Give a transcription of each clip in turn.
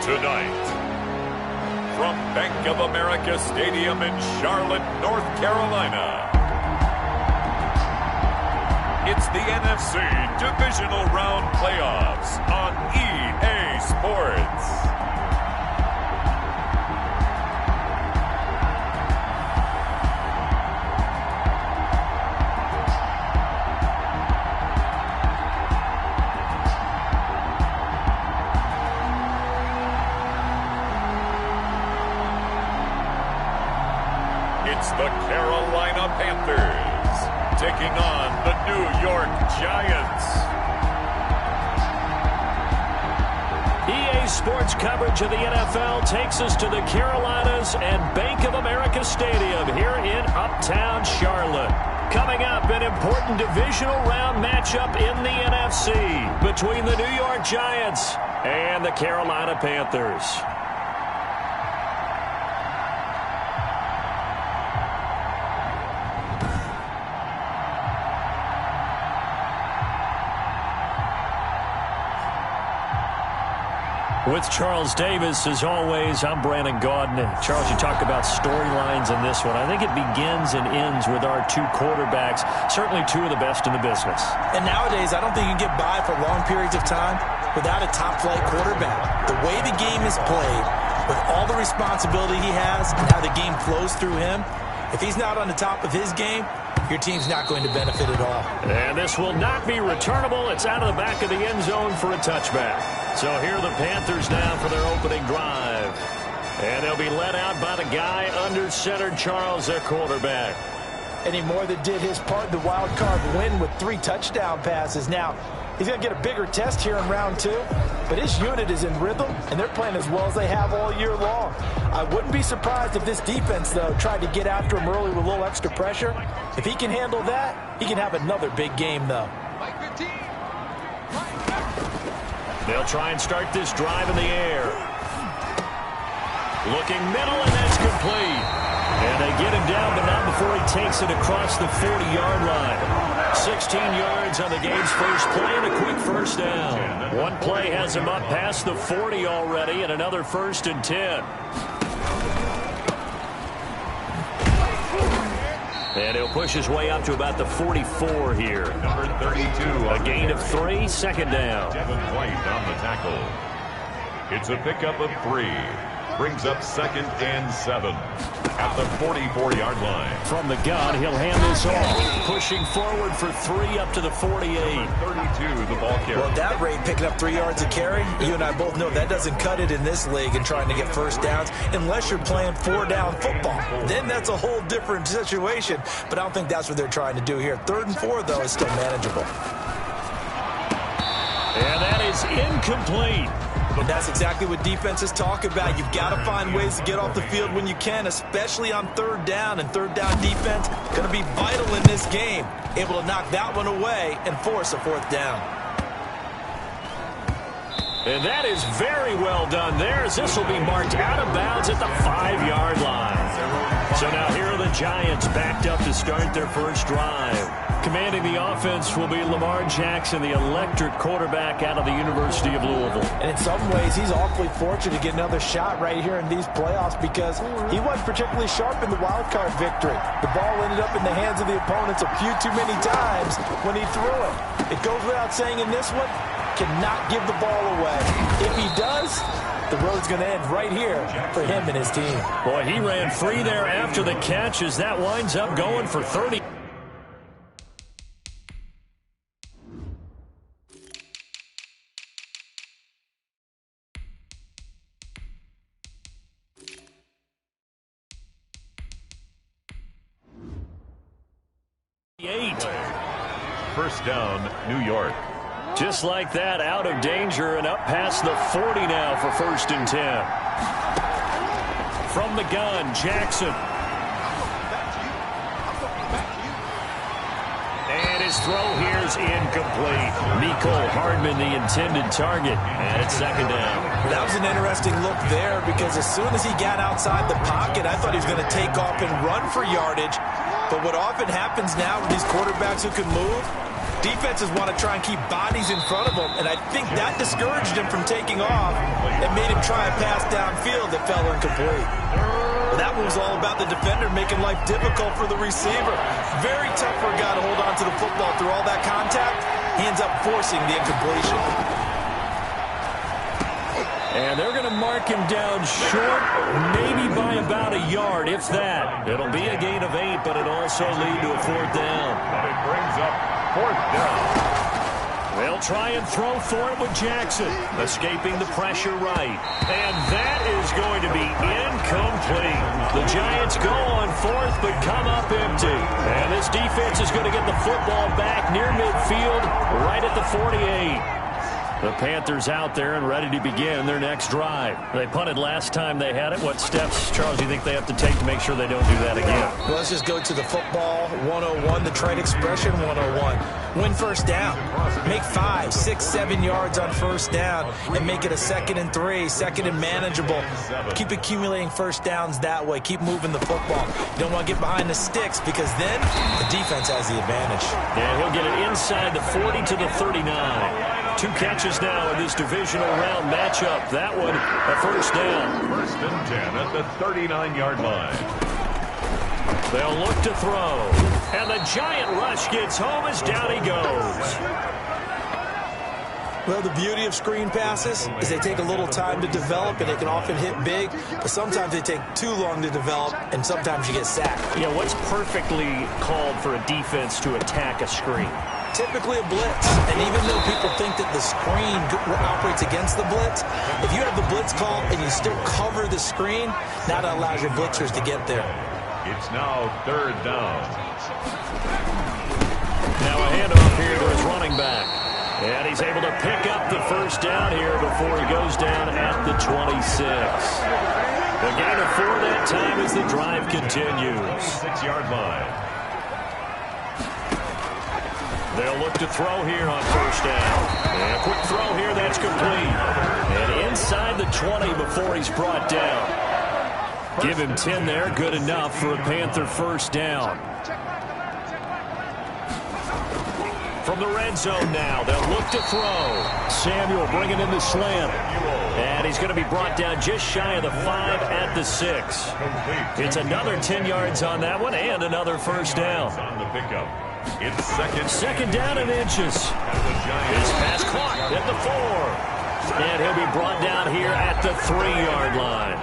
Tonight, from Bank of America Stadium in Charlotte, North Carolina, it's the NFC Divisional Round Playoffs on EA Sports. It's the Carolina Panthers taking on the New York Giants. EA Sports coverage of the NFL takes us to the Carolinas and Bank of America Stadium here in Uptown Charlotte. Coming up, an important divisional round matchup in the NFC between the New York Giants and the Carolina Panthers. With Charles Davis, as always, I'm Brandon Gaudin. Charles, you talk about storylines in this one. I think it begins and ends with our two quarterbacks, certainly two of the best in the business. And nowadays, I don't think you can get by for long periods of time without a top-flight quarterback. The way the game is played, with all the responsibility he has and how the game flows through him, if he's not on the top of his game, your team's not going to benefit at all. And this will not be returnable. It's out of the back of the end zone for a touchback. So here are the Panthers now for their opening drive. And they'll be led out by the guy under center, Charles, their quarterback. And he more than did his part in the wild card win with 3 touchdown passes. Now, he's going to get a bigger test here in round 2, but his unit is in rhythm, and they're playing as well as they have all year long. I wouldn't be surprised if this defense, though, tried to get after him early with a little extra pressure. If he can handle that, he can have another big game, though. They'll try and start this drive in the air. Looking middle, and that's complete. And they get him down, but not before he takes it across the 40-yard line. 16 yards on the game's first play and a quick first down. One play has him up past the 40 already, and another 1st and 10. And he'll push his way up to about the 44 here. Number 32. A gain of 3, second down. Devin White on the tackle. It's a pickup of 3. Brings up 2nd and 7 at the 44-yard line. From the gun, he'll hand this off. Pushing forward for 3 up to the 48. 32, the ball carrier. Well, at that rate, picking up 3 yards a carry, you and I both know that doesn't cut it in this league and trying to get first downs unless you're playing 4-down football. Then that's a whole different situation, but I don't think that's what they're trying to do here. 3rd and 4, though, is still manageable. And that is incomplete. But that's exactly what defenses talk about. You've got to find ways to get off the field when you can, especially on 3rd down. And 3rd down defense going to be vital in this game. Able to knock that one away and force a 4th down. And that is very well done there, as this will be marked out of bounds at the 5-yard line. So now here are the Giants backed up to start their first drive. Commanding the offense will be Lamar Jackson, the electric quarterback out of the University of Louisville. And in some ways, he's awfully fortunate to get another shot right here in these playoffs because he wasn't particularly sharp in the wild card victory. The ball ended up in the hands of the opponents a few too many times when he threw it. It goes without saying in this one, cannot give the ball away. If he does, the road's going to end right here for him and his team. Boy, he ran free there after the catch as that winds up going for 30. First down, New York. Just like that, out of danger and up past the 40 now for 1st and 10. From the gun, Jackson. And his throw here is incomplete. Nicole Hardman, the intended target, and it's 2nd down. That was an interesting look there because as soon as he got outside the pocket, I thought he was going to take off and run for yardage. But what often happens now with these quarterbacks who can move, Defenses want to try and keep bodies in front of him, and I think that discouraged him from taking off and made him try a pass downfield that fell incomplete. Well, that one was all about the defender making life difficult for the receiver. Very tough for a guy to hold on to the football through all that contact. He ends up forcing the incompletion. And they're going to mark him down short, maybe by about a yard, if that. It'll be a gain of 8, but it'll also lead to a 4th down. And it brings up 4th down. They'll try and throw for it with Jackson, escaping the pressure right. And that is going to be incomplete. The Giants go on 4th, but come up empty. And this defense is going to get the football back near midfield, right at the 48. The Panthers out there and ready to begin their next drive. They punted last time they had it. What steps, Charles, do you think they have to take to make sure they don't do that again? Well, let's just go to the football 101, the trade expression 101. Win first down. Make 5, 6, 7 yards on first down and make it a 2nd and 3, 2nd and manageable. Keep accumulating first downs that way. Keep moving the football. You don't want to get behind the sticks because then the defense has the advantage. And he'll get it inside the 40 to the 39. 2 catches now in this divisional round matchup. That one, a first down. 1st and 10 at the 39-yard line. They'll look to throw. And the giant rush gets home as down he goes. Well, the beauty of screen passes is they take a little time to develop, and they can often hit big, but sometimes they take too long to develop, and sometimes you get sacked. Yeah, what's perfectly called for a defense to attack a screen? Typically a blitz, and even though people think that the screen operates against the blitz, if you have the blitz call and you still cover the screen, that allows your blitzers to get there. It's now 3rd down. Now a handoff here to his running back. And he's able to pick up the first down here before he goes down at the 26. The gain of 4 that time as the drive continues. 6-yard line. They'll look to throw here on first down. And a quick throw here, that's complete. And inside the 20 before he's brought down. Give him 10 there, good enough for a Panther first down. From the red zone now, they'll look to throw. Samuel bringing in the slant. And he's going to be brought down just shy of the 5 at the 6. It's another 10 yards on that one and another first down. On the pickup. It's second down and inches. His pass caught at the 4. And he'll be brought down here at the 3-yard line.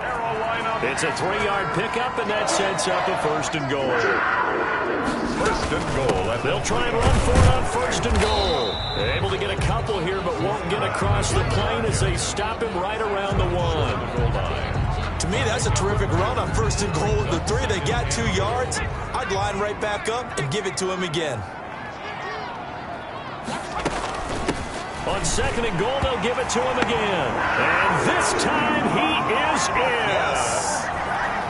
It's a 3-yard pickup, and that sets up a 1st and goal. 1st and goal. They'll try and run for it on 1st and goal. They're able to get a couple here, but won't get across the plane as they stop him right around the 1. To me, that's a terrific run on 1st and goal with the 3. They got 2 yards. I'd line right back up and give it to him again. On 2nd and goal, they'll give it to him again. And this time, he is in. Yes.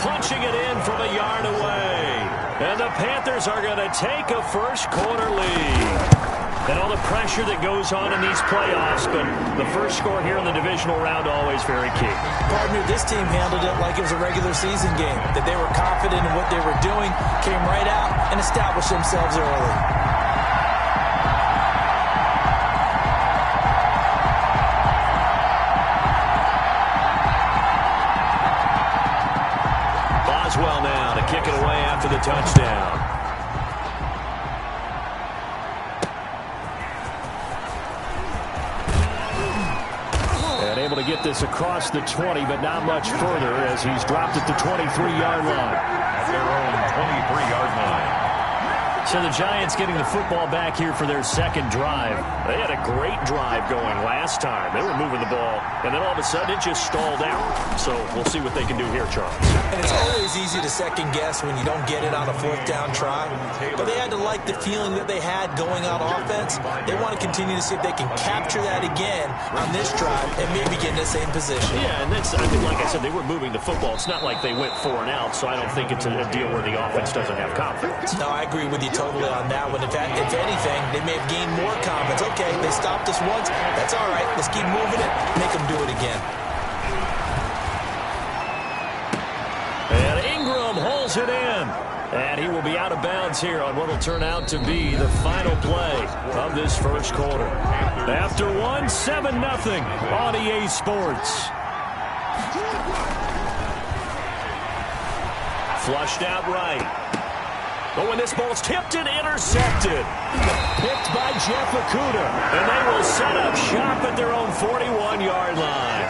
Punching it in from a yard away. And the Panthers are going to take a first-quarter lead. And all the pressure that goes on in these playoffs, but the first score here in the divisional round always very key. Pardon me, this team handled it like it was a regular season game, that they were confident in what they were doing, came right out and established themselves early. Boswell now to kick it away after the touchdown. Able to get this across the 20, but not much further as he's dropped at the 23-yard line. At their own 23-yard line. So the Giants getting the football back here for their 2nd drive. They had a great drive going last time. They were moving the ball, and then all of a sudden it just stalled out. So we'll see what they can do here, Charles. And it's always easy to second guess when you don't get it on a 4th down try. But they had to like the feeling that they had going on offense. They want to continue to see if they can capture that again on this drive and maybe get in the same position. Yeah, and that's, I mean, like I said, they were moving the football. It's not like they went 4 and out, so I don't think it's a deal where the offense doesn't have confidence. No, I agree with you totally on that one. If anything, they may have gained more confidence. Okay, they stopped us once. That's all right. Let's keep moving it. Make them do it again. And Ingram holds it in. And he will be out of bounds here on what will turn out to be the final play of this first quarter. After one, 7-0 on EA Sports. Flushed out right. But when this ball's tipped and intercepted, picked by Jeff Okudah, and they will set up shop at their own 41-yard line.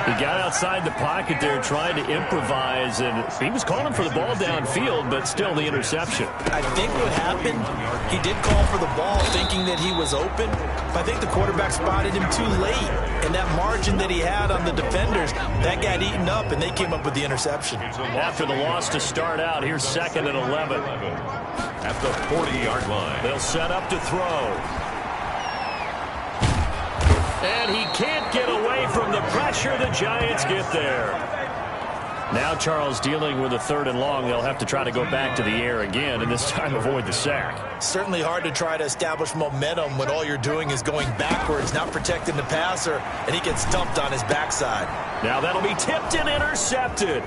He got outside the pocket there trying to improvise, and he was calling for the ball downfield, but still the interception. I think what happened, he did call for the ball thinking that he was open, but I think the quarterback spotted him too late, and that margin that he had on the defenders, that got eaten up, and they came up with the interception. After the loss to start out, here's 2nd and 11. At the 40-yard line. They'll set up to throw. And he can't get away from the pressure. The Giants get there. Now Charles dealing with a 3rd and long. They'll have to try to go back to the air again, and this time avoid the sack. Certainly hard to try to establish momentum when all you're doing is going backwards, not protecting the passer, and he gets dumped on his backside. Now that'll be tipped and intercepted.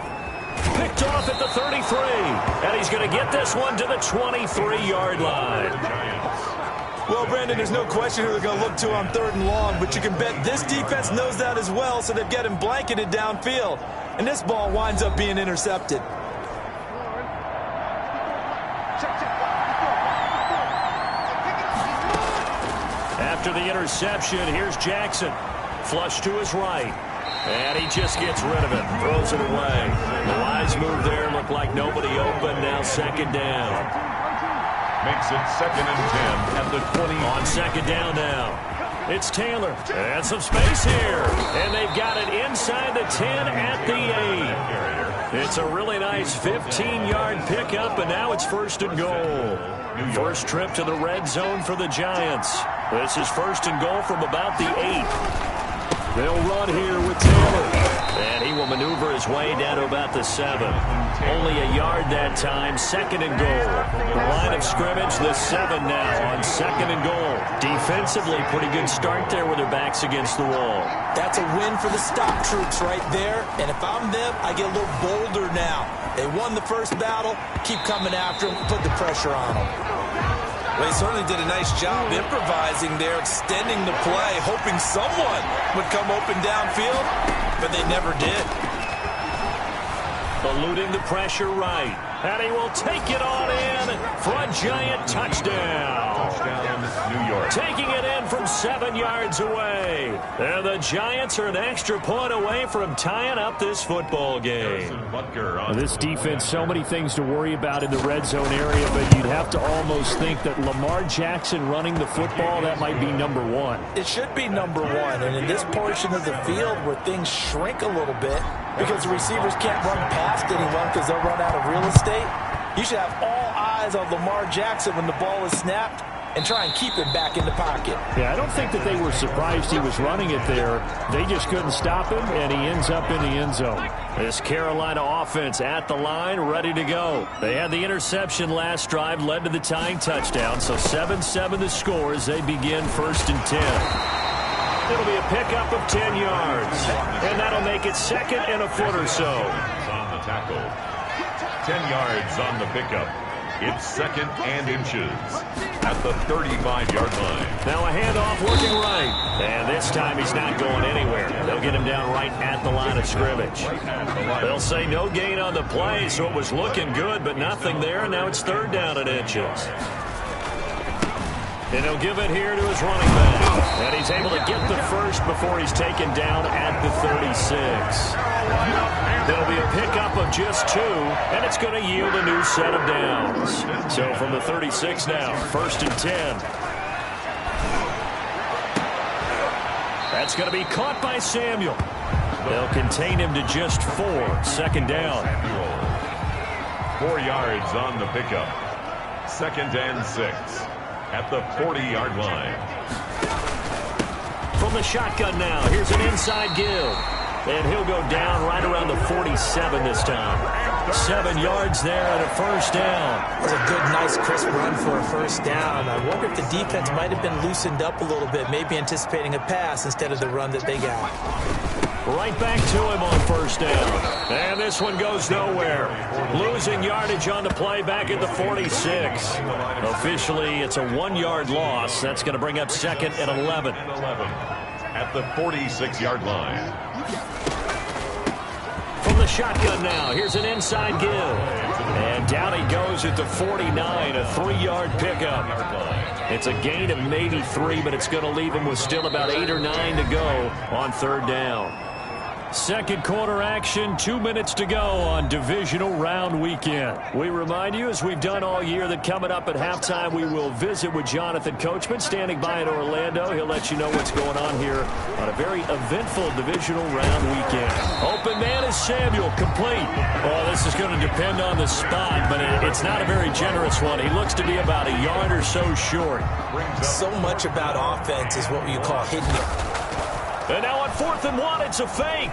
Picked off at the 33, and he's going to get this one to the 23-yard line. Well, Brandon, there's no question who they're going to look to on 3rd and long, but you can bet this defense knows that as well, so they've got him blanketed downfield, and this ball winds up being intercepted. After the interception, here's Jackson. Flush to his right. And he just gets rid of it, throws it away. The wise move there, looked like nobody open, now 2nd down. Makes it 2nd and 10 at the 20. On 2nd down now. It's Taylor. And some space here. And they've got it inside the 10 at the 8. It's a really nice 15-yard pickup, and now it's 1st and goal. First trip to the red zone for the Giants. This is 1st and goal from about the 8. They'll run here with Taylor. And he will maneuver his way down to about the 7. Only a yard that time, 2nd and goal. The line of scrimmage, the 7 now on 2nd and goal. Defensively, pretty good start there with their backs against the wall. That's a win for the stop troops right there. And if I'm them, I get a little bolder now. They won the first battle. Keep coming after them. Put the pressure on them. Well, he certainly did a nice job improvising there, extending the play, hoping someone would come open downfield, but they never did. Eluding the pressure right. And he will take it on in for a Giant touchdown. New York. Taking it in from 7 yards away. And the Giants are an extra point away from tying up this football game. This defense, so many things to worry about in the red zone area, but you'd have to almost think that Lamar Jackson running the football, that might be number 1. It should be number 1, and in this portion of the field where things shrink a little bit because the receivers can't run past anyone because they'll run out of real estate, you should have all eyes on Lamar Jackson when the ball is snapped and try and keep him back in the pocket. Yeah, I don't think that they were surprised he was running it there. They just couldn't stop him, and he ends up in the end zone. This Carolina offense at the line, ready to go. They had the interception last drive, led to the tying touchdown, so 7-7 the score as they begin 1st and 10. It'll be a pickup of 10 yards, and that'll make it 2nd and a foot or so. On the tackle. 10 yards on the pickup. It's 2nd and inches at the 35-yard line. Now a handoff working right. And this time he's not going anywhere. They'll get him down right at the line of scrimmage. They'll say no gain on the play, so it was looking good, but nothing there. And now it's 3rd down and inches. And he'll give it here to his running back. And he's able to get the first before he's taken down at the 36. There'll be a pickup of just 2, and it's going to yield a new set of downs. So from the 36 now, 1st and 10. That's going to be caught by Samuel. They'll contain him to just 4, 2nd down. 4 yards on the pickup. 2nd and 6. At the 40-yard line. From the shotgun now, here's an inside give. And he'll go down right around the 47 this time. 7 yards there and a 1st down. That was a good, nice, crisp run for a 1st down. I wonder if the defense might have been loosened up a little bit, maybe anticipating a pass instead of the run that they got. Right back to him on first down. And this one goes nowhere. Losing yardage on the play back at the 46. Officially, it's a 1-yard loss. That's going to bring up second and 11. At the 46-yard line. From the shotgun now, here's an inside give. And down he goes at the 49, a 3-yard pickup. It's a gain of maybe 3, but it's going to leave him with still about 8 or 9 to go on third down. Second quarter action, 2 minutes to go on divisional round weekend. We remind you, as we've done all year, that coming up at halftime, we will visit with Jonathan Coachman, standing by in Orlando. He'll let you know what's going on here on a very eventful divisional round weekend. Open man is Samuel, complete. Well, this is going to depend on the spot, but it's not a very generous one. He looks to be about a yard or so short. So much about offense is what you call hitting it. And now on 4th and 1, it's a fake.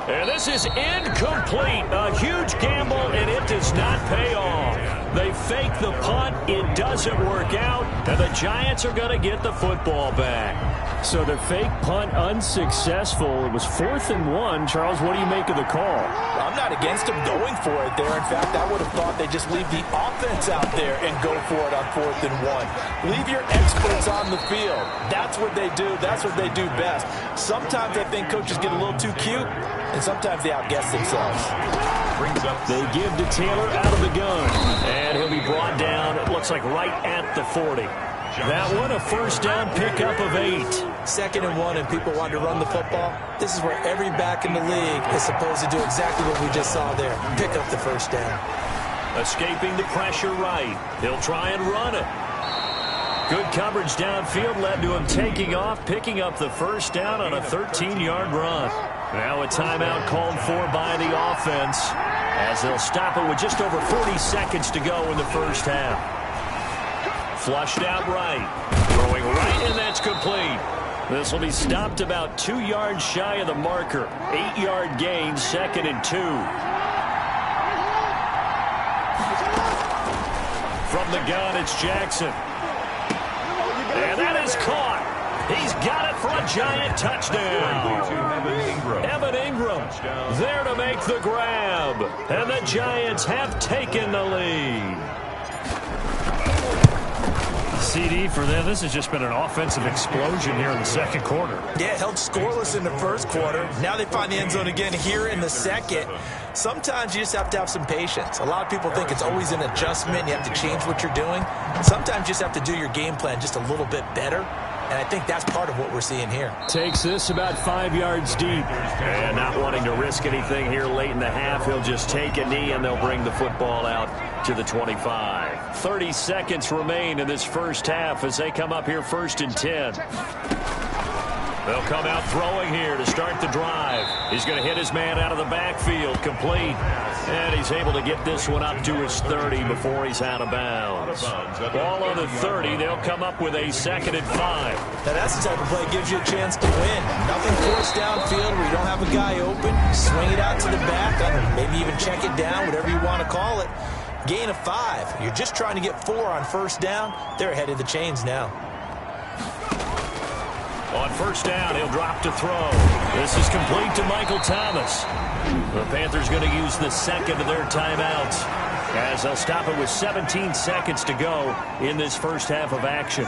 And this is incomplete. A huge gamble, and it does not pay off. They fake the punt. It doesn't work out, and the Giants are going to get the football back. So the fake punt unsuccessful. It was 4th and 1. Charles, what do you make of the call? I'm not against them going for it there. In fact, I would have thought they'd just leave the offense out there and go for it on 4th and 1. Leave your experts on the field. That's what they do. That's what they do best. Sometimes I think coaches get a little too cute, and sometimes they outguess themselves. They give to Taylor out of the gun, and he'll be brought down, it looks like right at the 40. That one, a first down pickup of 8. 2nd and 1, and people want to run the football. This is where every back in the league is supposed to do exactly what we just saw there. Pick up the first down. Escaping the pressure right. He'll try and run it. Good coverage downfield led to him taking off, picking up the first down on a 13-yard run. Now a timeout called for by the offense, as they'll stop it with just over 40 seconds to go in the first half. Flushed out right. Throwing right, and that's complete. This will be stopped about 2 yards shy of the marker. 8-yard gain, 2nd and 2. From the gun, it's Jackson. And that is caught. He's got it for a Giant touchdown. Evan Ingram there to make the grab. And the Giants have taken the lead. CD for them. This has just been an offensive explosion here in the second quarter. Yeah, held scoreless in the first quarter. Now they find the end zone again here in the second. Sometimes you just have to have some patience. A lot of people think it's always an adjustment. You have to change what you're doing. Sometimes you just have to do your game plan just a little bit better. And I think that's part of what we're seeing here. Takes this about 5 yards deep. And not wanting to risk anything here late in the half, he'll just take a knee and they'll bring the football out to the 25. 30 seconds remain in this first half as they come up here 1st and 10. They'll come out throwing here to start the drive. He's going to hit his man out of the backfield, complete. And he's able to get this one up to his 30 before he's out of bounds. Ball on the 30. They'll come up with a 2nd and 5. Now that's the type of play that gives you a chance to win. Nothing forced downfield where you don't have a guy open. Swing it out to the back, maybe even check it down, whatever you want to call it. Gain of 5. You're just trying to get 4 on first down. They're ahead of the chains now. On first down, he'll drop to throw. This is complete to Michael Thomas. The Panthers going to use the second of their timeouts as they'll stop it with 17 seconds to go in this first half of action.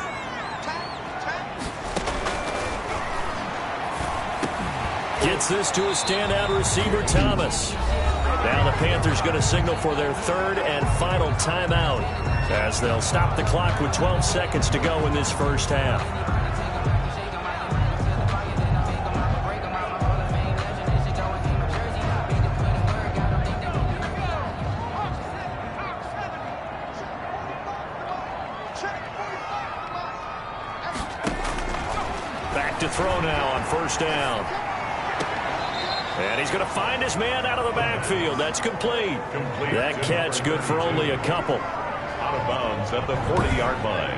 Gets this to a standout receiver, Thomas. Now the Panthers going to signal for their 3rd and final timeout as they'll stop the clock with 12 seconds to go in this first half. Back to throw now on first down. And he's going to find his man out of the backfield. That's complete. That catch good for only a couple. Out of bounds at the 40-yard line.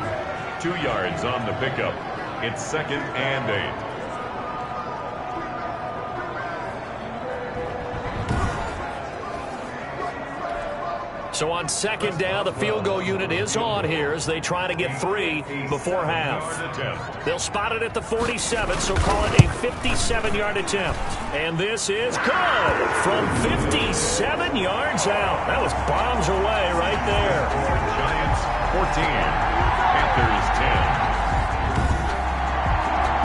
2 yards on the pickup. It's 2nd and 8. So on second down, the field goal unit is on here as they try to get 3 before half. They'll spot it at the 47, so call it a 57-yard attempt. And this is good from 57 yards out. That was bombs away right there. Giants 14, Panthers 10.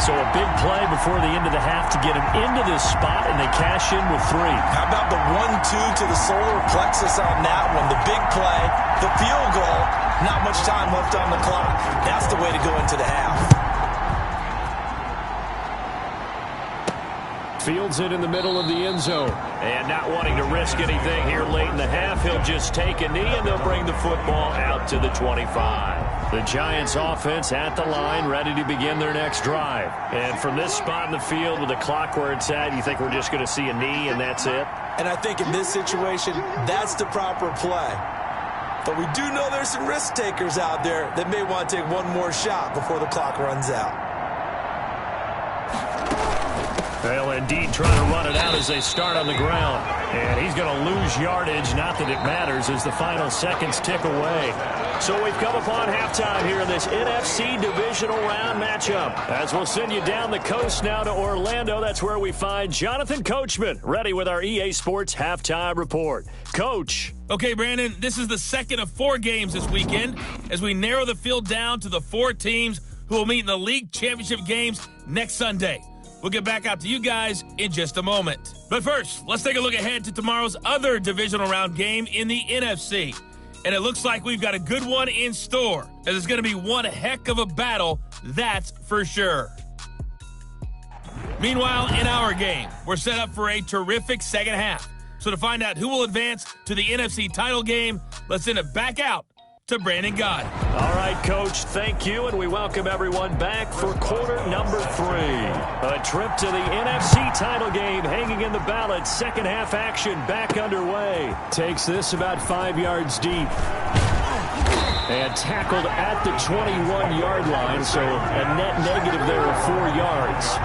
So a big play before the end of the half to get him into this spot, and they cash in with 3. How about the 1-2 to the solar plexus on that one? The big play, the field goal, not much time left on the clock. That's the way to go into the half. Fields it in the middle of the end zone. And not wanting to risk anything here late in the half, he'll just take a knee, and they'll bring the football out to the 25. The Giants offense at the line, ready to begin their next drive. And from this spot in the field with the clock where it's at, you think we're just going to see a knee and that's it? And I think in this situation, that's the proper play. But we do know there's some risk takers out there that may want to take one more shot before the clock runs out. They'll indeed try to run it out as they start on the ground. And he's going to lose yardage, not that it matters, as the final seconds tick away. So we've come upon halftime here in this NFC divisional round matchup. As we'll send you down the coast now to Orlando, that's where we find Jonathan Coachman, ready with our EA Sports halftime report. Coach. Okay, Brandon, this is the second of 4 games this weekend as we narrow the field down to the 4 teams who will meet in the league championship games next Sunday. We'll get back out to you guys in just a moment. But first, let's take a look ahead to tomorrow's other divisional round game in the NFC. And it looks like we've got a good one in store, as it's going to be one heck of a battle, that's for sure. Meanwhile, in our game, we're set up for a terrific second half. So to find out who will advance to the NFC title game, let's send it back out to Brandon Gaud. All right, Coach, thank you, and we welcome everyone back for quarter number 3. A trip to the NFC title game hanging in the balance. Second half action back underway. Takes this about 5 yards deep. And tackled at the 21-yard line, so a net negative there of 4 yards.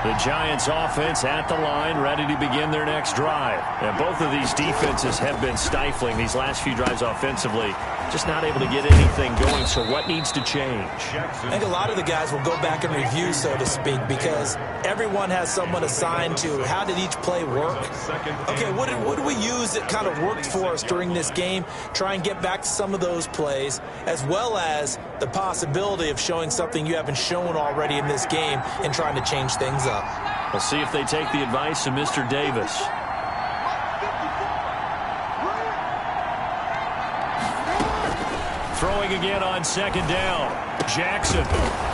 The Giants offense at the line, ready to begin their next drive. And both of these defenses have been stifling these last few drives offensively. Just not able to get anything going, so what needs to change? I think a lot of the guys will go back and review, so to speak, because everyone has someone assigned to how did each play work. Okay, what did we use that kind of worked for us during this game? Try and get back to some of those plays, as well as the possibility of showing something you haven't shown already in this game and trying to change things up. We'll see if they take the advice of Mr. Davis. Throwing again on second down. Jackson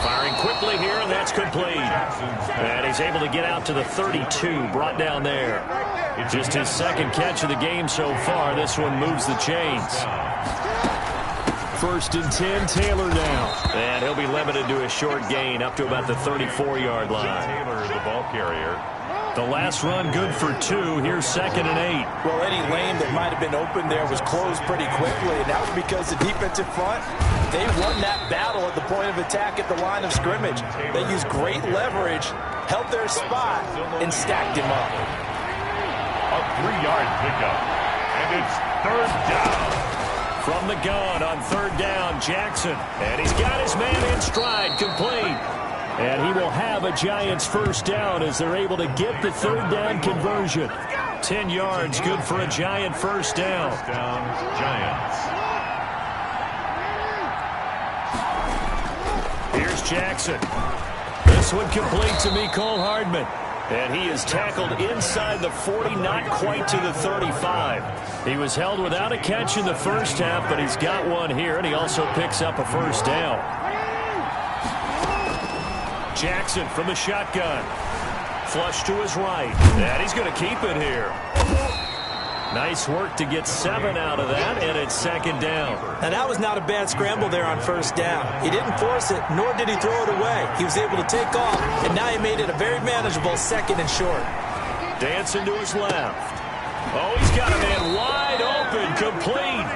firing quickly here, and that's complete. And he's able to get out to the 32, brought down there. Just his second catch of the game so far. This one moves the chains. First and 10, Taylor now. And he'll be limited to a short gain up to about the 34-yard line. Taylor, the ball carrier. The last run good for 2. Here's second and 8. Well, any lane that might have been open there was closed pretty quickly, and that was because the defensive front, they won that battle at the point of attack at the line of scrimmage. They used great leverage, held their spot, and stacked him up. A 3-yard pickup, and it's third down. From the gun on third down, Jackson. And he's got his man in stride, complete. And he will have a Giants first down as they're able to get the third down conversion. 10 yards, good for a Giant first down. First down, Giants. Here's Jackson. This one complete to Mecole Hardman. And he is tackled inside the 40, not quite to the 35. He was held without a catch in the first half, but he's got one here, and he also picks up a first down. Jackson from the shotgun. Flush to his right. And he's going to keep it here. Nice work to get 7 out of that, and it's second down. And that was not a bad scramble there on first down. He didn't force it, nor did he throw it away. He was able to take off, and now he made it a very manageable second and short. Dancing to his left. Oh, he's got a man wide open, complete.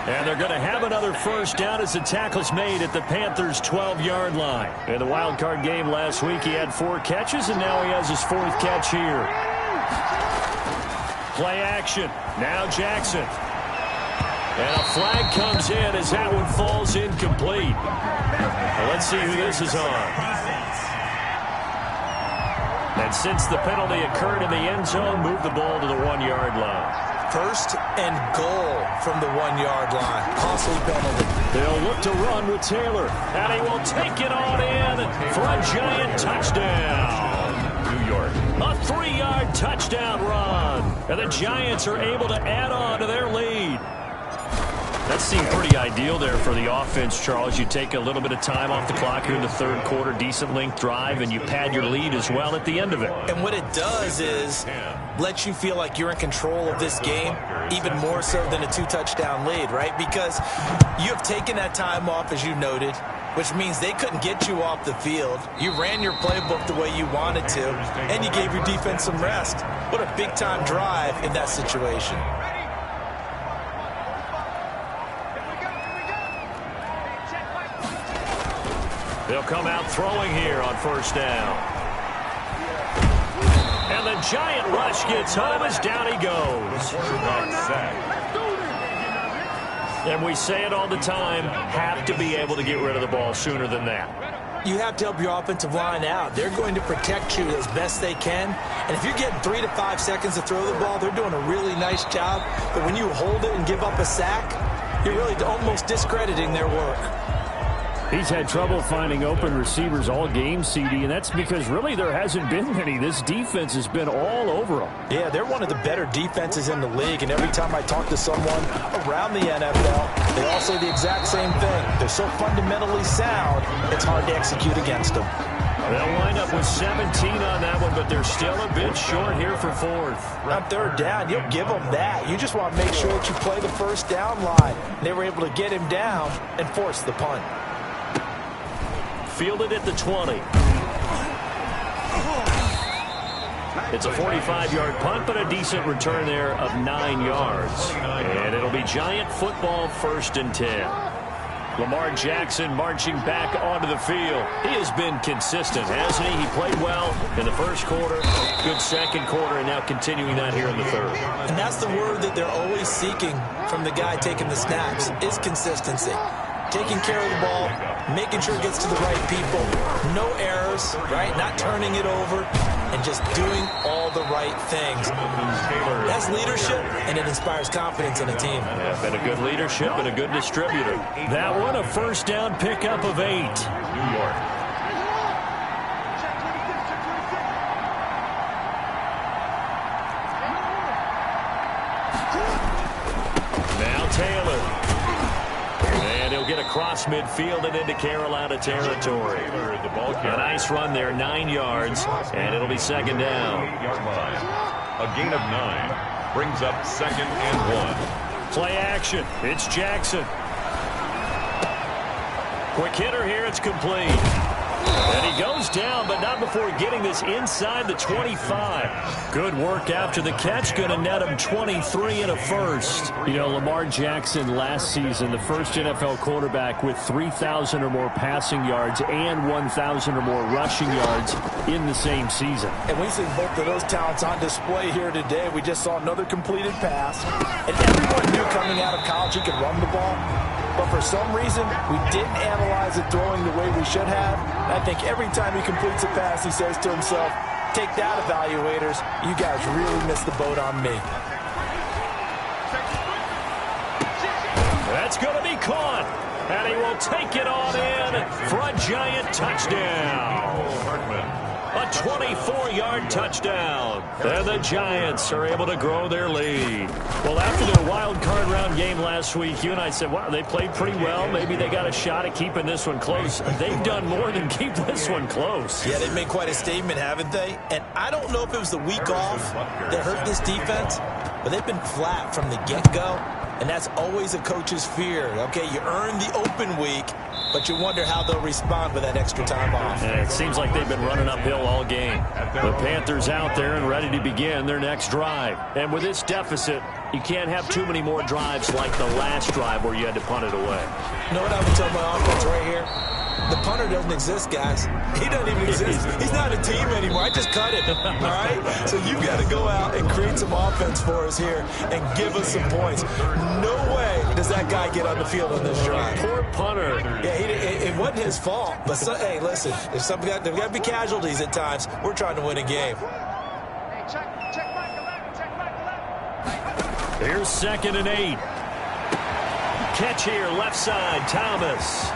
And they're going to have another first down as the tackle's made at the Panthers' 12-yard line. In the wild card game last week, he had 4 catches, and now he has his 4th catch here. Play action. Now Jackson. And a flag comes in as that one falls incomplete. Well, let's see who this is on. And since the penalty occurred in the end zone, move the ball to the 1-yard line. First and goal from the 1-yard line. Costly penalty. They'll look to run with Taylor. And he will take it on in for a giant touchdown. New York. A 3-yard touchdown run. And the Giants are able to add on to their lead. That seemed pretty ideal there for the offense, Charles. You take a little bit of time off the clock here in the third quarter, decent length drive, and you pad your lead as well at the end of it. And what it does is let you feel like you're in control of this game, even more so than a 2-touchdown lead, right? Because you have taken that time off, as you noted, which means they couldn't get you off the field. You ran your playbook the way you wanted to, and you gave your defense some rest. What a big-time drive in that situation. They'll come out throwing here on first down. And the giant rush gets home as down he goes. And we say it all the time, have to be able to get rid of the ball sooner than that. You have to help your offensive line out. They're going to protect you as best they can. And if you're getting 3 to 5 seconds to throw the ball, they're doing a really nice job. But when you hold it and give up a sack, you're really almost discrediting their work. He's had trouble finding open receivers all game, CD, and that's because really there hasn't been many. This defense has been all over them. Yeah, they're one of the better defenses in the league, and every time I talk to someone around the NFL, they all say the exact same thing. They're so fundamentally sound, it's hard to execute against them. They'll wind up with 17 on that one, but they're still a bit short here for fourth. On third down, you'll give them that. You just want to make sure that you play the first down line. They were able to get him down and force the punt. Fielded at the 20. It's a 45-yard punt, but a decent return there of 9 yards. And it'll be Giant football, 1st and 10. Lamar Jackson marching back onto the field. He has been consistent, hasn't he? He played well in the first quarter, good second quarter, and now continuing that here in the third. And that's the word that they're always seeking from the guy taking the snaps, is consistency. Taking care of the ball, making sure it gets to the right people, no errors, right? Not turning it over, and just doing all the right things. That's leadership, and it inspires confidence in a team. Yeah, been a good leadership and a good distributor. That one, a first down pickup of 8. New York. Now Taylor. And he'll get across midfield and into Carolina territory. A nice run there, 9 yards, and it'll be 2nd down. 8-yard line. A gain of 9 brings up 2nd and 1. Play action. It's Jackson. Quick hitter here. It's complete. And he goes down, but not before getting this inside the 25. Good work after the catch. Going to net him 23 and a first. You know, Lamar Jackson last season, the first NFL quarterback with 3,000 or more passing yards and 1,000 or more rushing yards in the same season. And we see both of those talents on display here today. We just saw another completed pass. And everyone knew coming out of college he could run the ball. But for some reason, we didn't analyze it throwing the way we should have. I think every time he completes a pass, he says to himself, take that, evaluators. You guys really missed the boat on me. That's going to be caught. And he will take it on in for a giant touchdown. A 24-yard touchdown. And the Giants are able to grow their lead. Well, after their wild card round game last week, you and I said, wow, they played pretty well. Maybe they got a shot at keeping this one close. They've done more than keep this one close. Yeah, they've made quite a statement, haven't they? And I don't know if it was the week off that hurt this defense, but they've been flat from the get-go. And that's always a coach's fear. Okay, you earn the open week, but you wonder how they'll respond with that extra time off. And it seems like they've been running uphill all game. The Panthers out there and ready to begin their next drive. And with this deficit, you can't have too many more drives like the last drive where you had to punt it away. You know what I would tell my offense right here? The punter doesn't exist, guys. He doesn't even exist. He's not a team anymore. I just cut it, all right? So you've got to go out and create some offense for us here and give us some points. No way does that guy get on the field on this drive. Poor punter. Yeah, it wasn't his fault. But, hey, listen, there's got to be casualties at times. We're trying to win a game. Here's 2nd and 8. Catch here, left side, Thomas.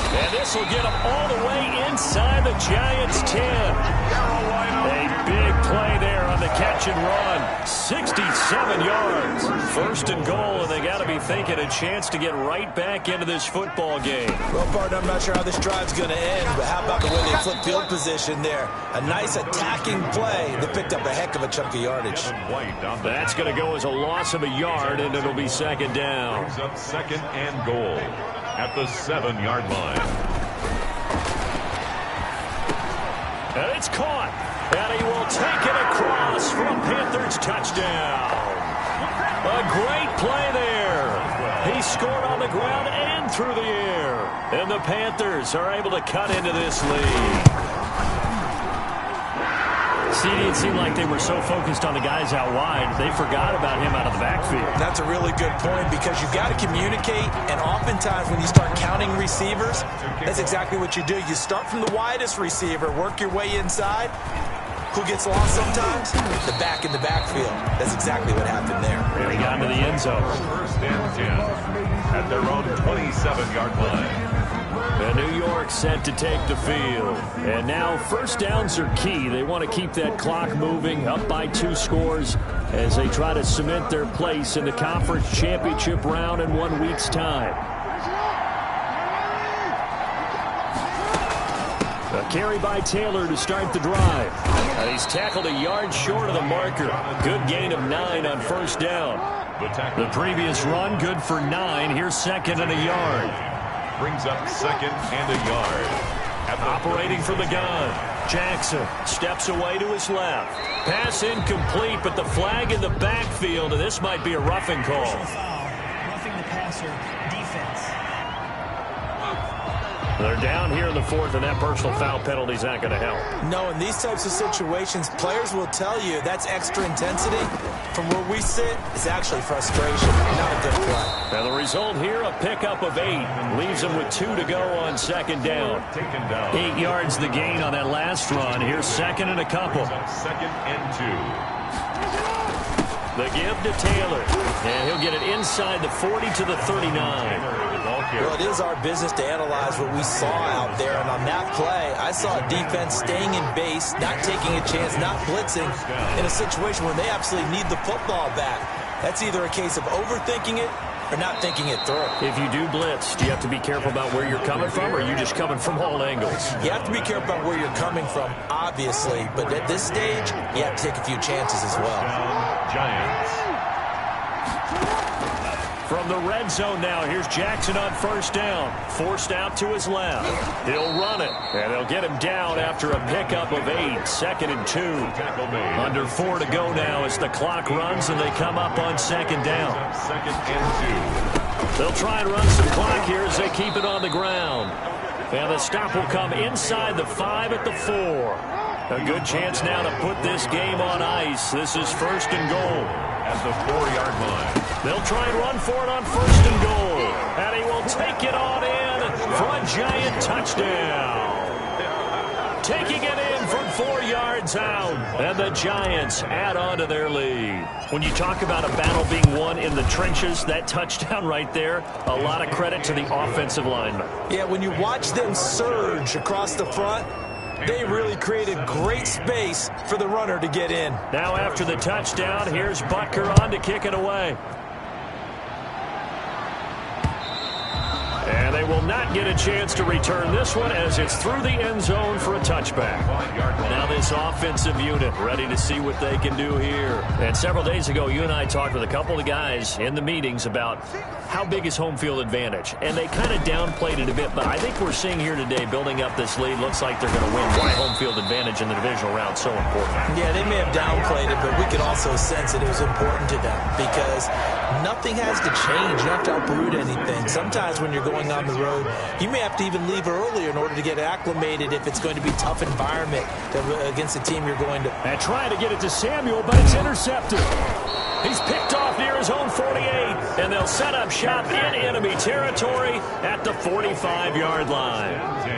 And this will get him all the way inside the Giants' 10. A big play there on the catch and run. 67 yards. 1st and goal, and they got to be thinking a chance to get right back into this football game. Well, partner, I'm not sure how this drive's going to end, but how about the way they flip field position there? A nice attacking play that picked up a heck of a chunk of yardage. That's going to go as a loss of a yard, and it'll be 2nd down. Brings up 2nd and goal at the 7-yard line. And it's caught. And he will take it across for a Panthers touchdown. A great play there. He scored on the ground and through the air. And the Panthers are able to cut into this lead. CD, it seemed like they were so focused on the guys out wide, they forgot about him out of the backfield. That's a really good point because you've got to communicate, and oftentimes when you start counting receivers, that's exactly what you do. You start from the widest receiver, work your way inside. Who gets lost sometimes? The back in the backfield. That's exactly what happened there. And he got into the end zone. 1st and 10 at their own 27-yard line. And New York set to take the field. And now 1st downs are key. They want to keep that clock moving, up by 2 scores as they try to cement their place in the conference championship round in 1 week's time. A carry by Taylor to start the drive. And he's tackled a yard short of the marker. Good gain of 9 on 1st down. The previous run, good for 9. Here's 2nd and a yard. Brings up 2nd and a yard. Operating from the gun. Jackson steps away to his left. Pass incomplete, but the flag in the backfield, and this might be a roughing call. Roughing the passer, defense. They're down here in the 4th, and that personal foul penalty is not going to help. No, in these types of situations, players will tell you that's extra intensity. From where we sit, it's actually frustration, not a good play. Now the result here, a pickup of 8. Leaves them with 2 to go on 2nd down. 8 yards the gain on that last run. Here's 2nd and a couple. 2nd and 2. The give to Taylor. And he'll get it inside the 40 to the 39. Well, it is our business to analyze what we saw out there. And on that play, I saw a defense staying in base, not taking a chance, not blitzing in a situation where they absolutely need the football back. That's either a case of overthinking it or not thinking it through. If you do blitz, do you have to be careful about where you're coming from, or are you just coming from all angles? You have to be careful about where you're coming from, obviously. But at this stage, you have to take a few chances as well. Giants. From the red zone now, here's Jackson on 1st down. Forced out to his left. He'll run it, and they'll get him down after a pickup of 8. 2nd and 2. Under 4 to go now as the clock runs, and they come up on 2nd down. 2nd and 2. They'll try and run some clock here as they keep it on the ground. And the stop will come inside the 5 at the 4. A good chance now to put this game on ice. This is 1st and goal. At the 4-yard line. They'll try and run for it on 1st and goal. And he will take it on in for a Giant touchdown. Taking it in from 4 yards out. And the Giants add on to their lead. When you talk about a battle being won in the trenches, that touchdown right there, a lot of credit to the offensive linemen. Yeah, when you watch them surge across the front, they really created great space for the runner to get in. Now after the touchdown, here's Butker on to kick it away. And they will not get a chance to return this one as it's through the end zone for a touchback. Now this offensive unit ready to see what they can do here. And several days ago, you and I talked with a couple of guys in the meetings about how big is home field advantage. And they kind of downplayed it a bit, but I think we're seeing here today, building up this lead, looks like they're going to win. Why home field advantage in the divisional round so important? Yeah, they may have downplayed it, but we could also sense that it was important to them because nothing has to change. You don't have to uproot anything. Sometimes when you're going on the road, you may have to even leave earlier in order to get acclimated if it's going to be a tough environment against the team you're going to. And trying to get it to Samuel, but it's intercepted. He's picked off near his own 48, and they'll set up shop in enemy territory at the 45-yard line.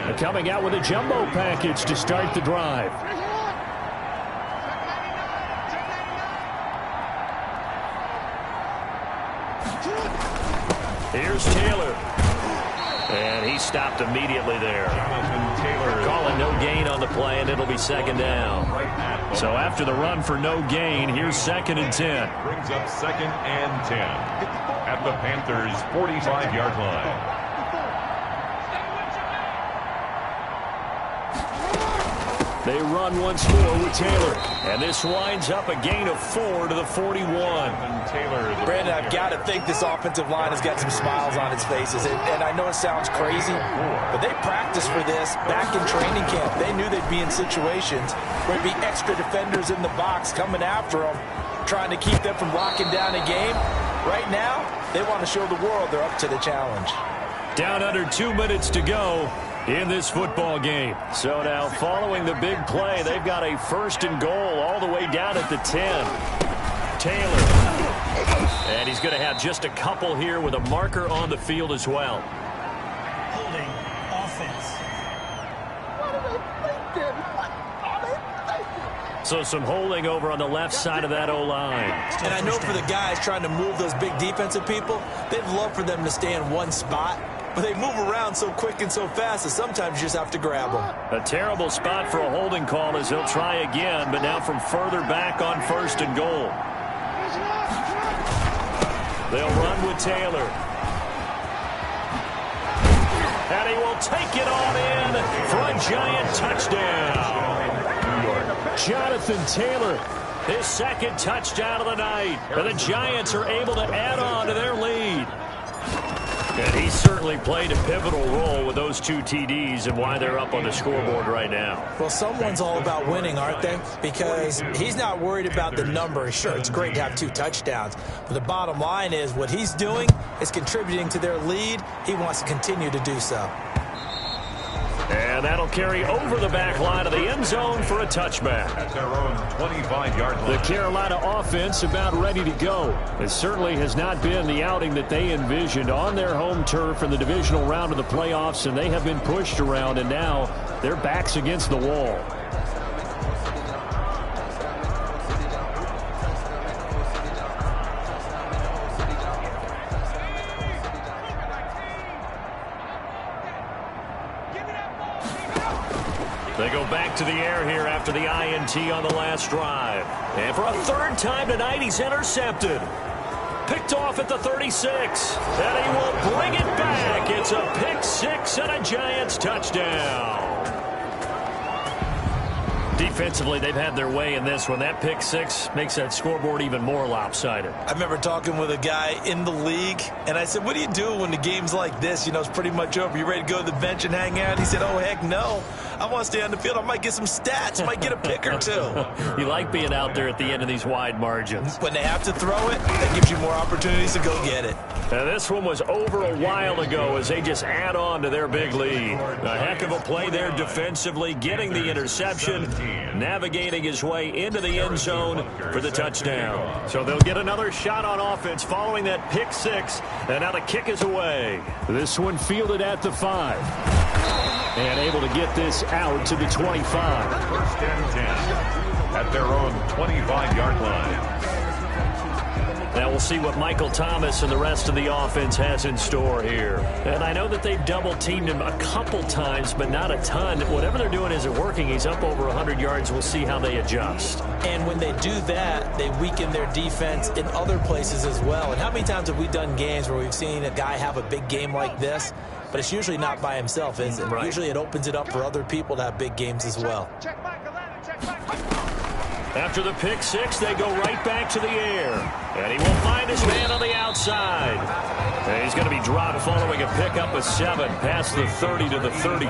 And coming out with a jumbo package to start the drive. Here's Taylor. And he stopped immediately there. Calling no gain on the play, and it'll be second down. So after the run for no gain, here's 2nd and 10. Brings up 2nd and 10 at the Panthers' 45-yard line. They run once more with Taylor. And this winds up a gain of 4 to the 41. Brandon, I've got to think this offensive line has got some smiles on its faces. And I know it sounds crazy, but they practiced for this back in training camp. They knew they'd be in situations where there'd be extra defenders in the box coming after them, trying to keep them from locking down a game. Right now, they want to show the world they're up to the challenge. Down under 2 minutes to go in this football game. So now following the big play, they've got a 1st and goal all the way down at the 10. Taylor. And he's going to have just a couple here with a marker on the field as well. Holding offense. So some holding over on the left side of that O-line. And I know for the guys trying to move those big defensive people, they'd love for them to stay in one spot. But they move around so quick and so fast that sometimes you just have to grab them. A terrible spot for a holding call as he'll try again, but now from further back on 1st and goal. They'll run with Taylor. And he will take it on in for a giant touchdown. Jonathan Taylor, his 2nd touchdown of the night. And the Giants are able to add on to their lead. And he certainly played a pivotal role with those 2 TDs and why they're up on the scoreboard right now. Well, someone's all about winning, aren't they? Because he's not worried about the number. Sure, it's great to have 2 touchdowns. But the bottom line is what he's doing is contributing to their lead. He wants to continue to do so. And that'll carry over the back line of the end zone for a touchback. At their own 25-yard line. The Carolina offense about ready to go. It certainly has not been the outing that they envisioned on their home turf in the divisional round of the playoffs, and they have been pushed around, and now their backs against the wall. They go back to the air here after the INT on the last drive. And for a 3rd time tonight, he's intercepted. Picked off at the 36. And he will bring it back. It's a pick 6 and a Giants touchdown. Defensively, they've had their way in this one. That pick 6 makes that scoreboard even more lopsided. I remember talking with a guy in the league, and I said, what do you do when the game's like this? You know, it's pretty much over. You ready to go to the bench and hang out? He said, oh, heck no. I want to stay on the field. I might get some stats. I might get a pick or 2. You like being out there at the end of these wide margins. When they have to throw it, that gives you more opportunities to go get it. And this one was over a while ago as they just add on to their big lead. A heck of a play there defensively, getting the interception, navigating his way into the end zone for the touchdown. So they'll get another shot on offense following that pick 6, and now the kick is away. This one fielded at the 5. And able to get this out to the 25. 1st and 10 at their own 25-yard line. Now we'll see what Michael Thomas and the rest of the offense has in store here. And I know that they've double-teamed him a couple times, but not a ton. Whatever they're doing isn't working. He's up over 100 yards. We'll see how they adjust. And when they do that, they weaken their defense in other places as well. And how many times have we done games where we've seen a guy have a big game like this? but it's usually not by himself, is it? Right. Usually it opens it up for other people to have big games as well. After the pick six, they go right back to the air. And he will find his man on the outside. And he's going to be dropped following a pickup of 7 past the 30 to the 32.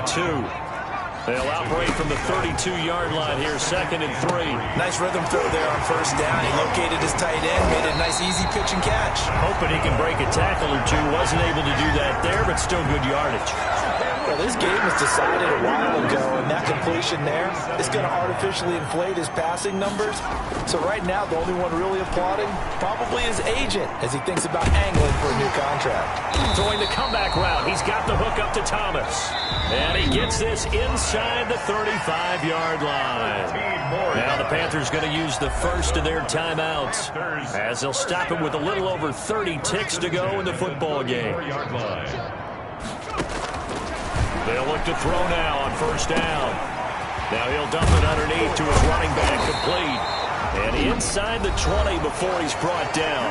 They'll operate from the 32-yard line here, 2nd and 3. Nice rhythm throw there on first down. He located his tight end, made a nice easy pitch and catch. Hoping he can break a tackle or two. Wasn't able to do that there, but still good yardage. Well, this game was decided a while ago, and that completion there is going to artificially inflate his passing numbers. So right now, the only one really applauding probably his agent as he thinks about angling for a new contract. Throwing the comeback route. He's got the hook up to Thomas. And he gets this inside the 35-yard line. Now the Panthers going to use the first of their timeouts as they'll stop it with a little over 30 ticks to go in the football game. They'll look to throw now on first down. Now he'll dump it underneath to his running back, complete. And inside the 20 before he's brought down.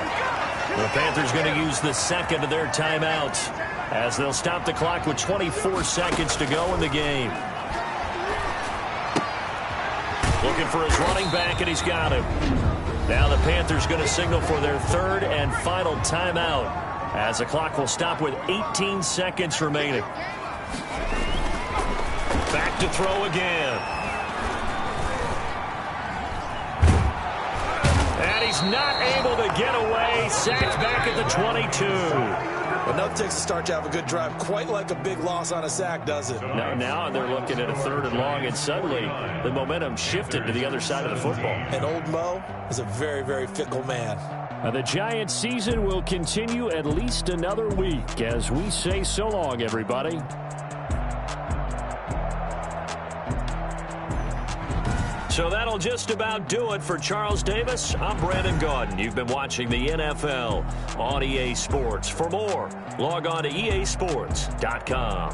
The Panthers going to use the second of their timeouts as they'll stop the clock with 24 seconds to go in the game. Looking for his running back, and he's got him. Now the Panthers going to signal for their third and final timeout as the clock will stop with 18 seconds remaining. Back to throw again. And he's not able to get away. Sacked back at the 22. Enough takes to start to have a good drive. Quite like a big loss on a sack, does it? Now they're looking at a 3rd and long, and suddenly the momentum shifted to the other side of the football. And old Mo is a very, very fickle man. The Giants season will continue at least another week as we say so long, everybody. So that'll just about do it for Charles Davis. I'm Brandon Gaudin. You've been watching the NFL on EA Sports. For more, log on to easports.com.